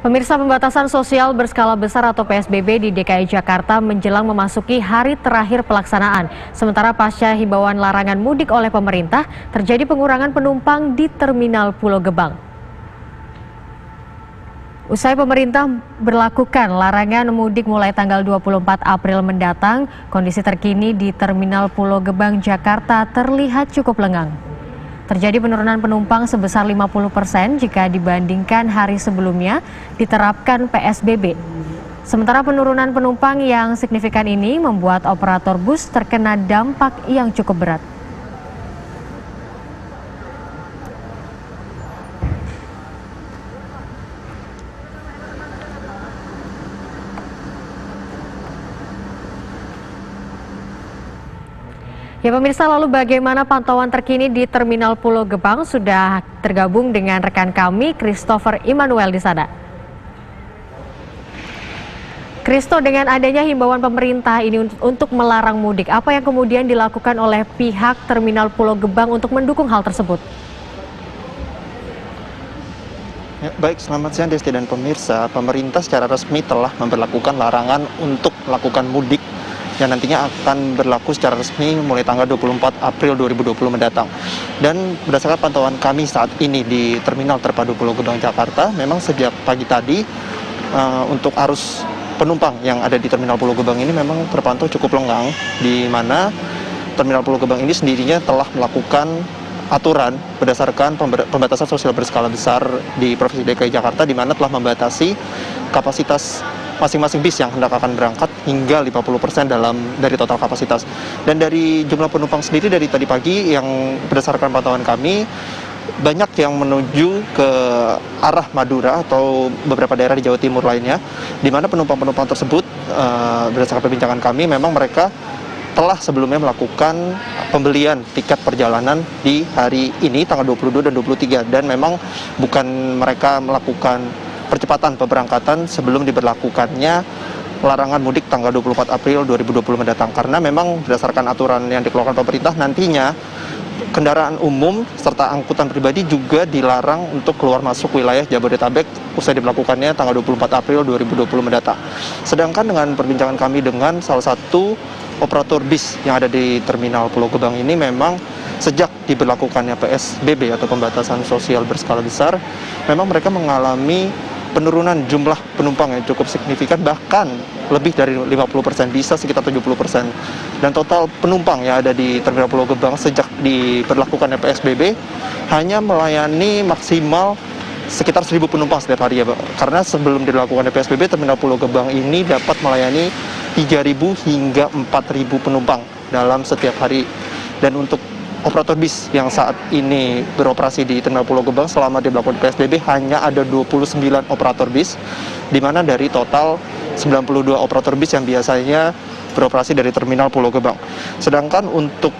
Pemirsa, pembatasan sosial berskala besar atau PSBB di DKI Jakarta menjelang memasuki hari terakhir pelaksanaan. Sementara pasca himbauan larangan mudik oleh pemerintah, terjadi pengurangan penumpang di Terminal Pulau Gebang. Usai pemerintah berlakukan larangan mudik mulai tanggal 24 April mendatang, kondisi terkini di Terminal Pulau Gebang, Jakarta terlihat cukup lengang. Terjadi penurunan penumpang sebesar 50% jika dibandingkan hari sebelumnya diterapkan PSBB. Sementara penurunan penumpang yang signifikan ini membuat operator bus terkena dampak yang cukup berat. Ya pemirsa, lalu bagaimana pantauan terkini di Terminal Pulau Gebang? Sudah tergabung dengan rekan kami, Christopher Immanuel di sana. Christo, dengan adanya himbauan pemerintah ini untuk melarang mudik, apa yang kemudian dilakukan oleh pihak Terminal Pulau Gebang untuk mendukung hal tersebut? Ya, baik, selamat siang Desti dan pemirsa. Pemerintah secara resmi telah memberlakukan larangan untuk melakukan mudik yang nantinya akan berlaku secara resmi mulai tanggal 24 April 2020 mendatang. Dan berdasarkan pantauan kami saat ini di Terminal Terpadu Pulau Gebang, Jakarta, memang sejak pagi tadi untuk arus penumpang yang ada di Terminal Pulau Gebang ini memang terpantau cukup lengang, di mana Terminal Pulau Gebang ini sendirinya telah melakukan aturan berdasarkan pembatasan sosial berskala besar di Provinsi DKI Jakarta, di mana telah membatasi kapasitas masing-masing bis yang hendak akan berangkat hingga 50% dari total kapasitas. Dan dari jumlah penumpang sendiri dari tadi pagi yang berdasarkan pantauan kami, banyak yang menuju ke arah Madura atau beberapa daerah di Jawa Timur lainnya, di mana penumpang-penumpang tersebut berdasarkan perbincangan kami memang mereka telah sebelumnya melakukan pembelian tiket perjalanan di hari ini tanggal 22 dan 23, dan memang bukan mereka melakukan percepatan pemberangkatan sebelum diberlakukannya larangan mudik tanggal 24 April 2020 mendatang, karena memang berdasarkan aturan yang dikeluarkan pemerintah nantinya kendaraan umum serta angkutan pribadi juga dilarang untuk keluar masuk wilayah Jabodetabek usai diberlakukannya tanggal 24 April 2020 mendatang. Sedangkan dengan perbincangan kami dengan salah satu operator bis yang ada di Terminal Pulau Gebang ini, memang sejak diberlakukannya PSBB atau pembatasan sosial berskala besar, memang mereka mengalami penurunan jumlah penumpang yang cukup signifikan, bahkan lebih dari 50%, bisa sekitar 70%. Dan total penumpang yang ada di Terminal Pulau Gebang sejak diberlakukannya PSBB hanya melayani maksimal sekitar 1.000 penumpang setiap hari ya Pak. Karena sebelum dilakukannya PSBB, Terminal Pulau Gebang ini dapat melayani 3.000 hingga 4.000 penumpang dalam setiap hari. Dan untuk operator bis yang saat ini beroperasi di Terminal Pulau Gebang selama diberlakukan PSBB hanya ada 29 operator bis, di mana dari total 92 operator bis yang biasanya beroperasi dari Terminal Pulau Gebang. Sedangkan untuk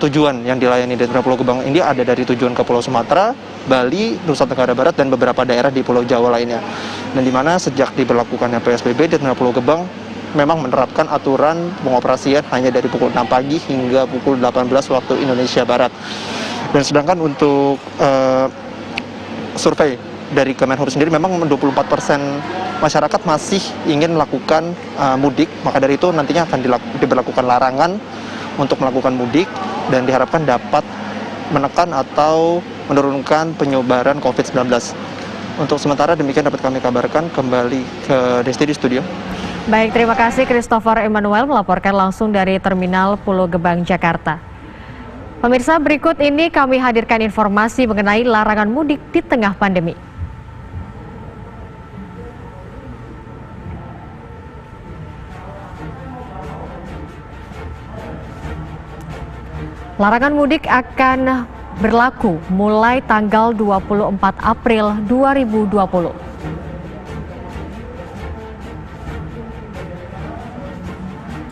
tujuan yang dilayani di Terminal Pulau Gebang ini ada dari tujuan ke Pulau Sumatera, Bali, Nusa Tenggara Barat, dan beberapa daerah di Pulau Jawa lainnya. Dan di mana sejak diberlakukannya PSBB di Terminal Pulau Gebang memang menerapkan aturan pengoperasian hanya dari pukul 6 pagi hingga pukul 18 waktu Indonesia Barat. Dan sedangkan untuk survei dari Kemenhub sendiri, memang 24% masyarakat masih ingin melakukan mudik, maka dari itu nantinya akan diberlakukan larangan untuk melakukan mudik, dan diharapkan dapat menekan atau menurunkan penyebaran COVID-19. Untuk sementara demikian dapat kami kabarkan. Kembali ke Desti di studio. Baik, terima kasih Christopher Immanuel melaporkan langsung dari Terminal Pulau Gebang, Jakarta. Pemirsa, berikut ini kami hadirkan informasi mengenai larangan mudik di tengah pandemi. Larangan mudik akan berlaku mulai tanggal 24 April 2020.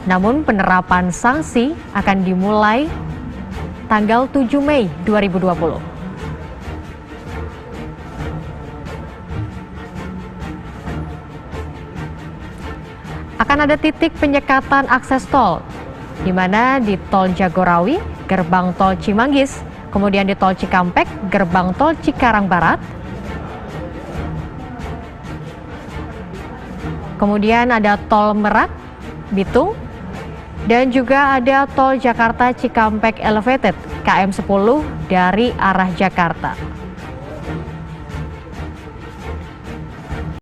Namun penerapan sanksi akan dimulai tanggal 7 Mei 2020. Akan ada titik penyekatan akses tol, di mana di Tol Jagorawi, Gerbang Tol Cimanggis, kemudian di Tol Cikampek, Gerbang Tol Cikarang Barat, Kemudian ada tol Merak, Bitung, dan juga ada tol Jakarta Cikampek Elevated KM 10 dari arah Jakarta.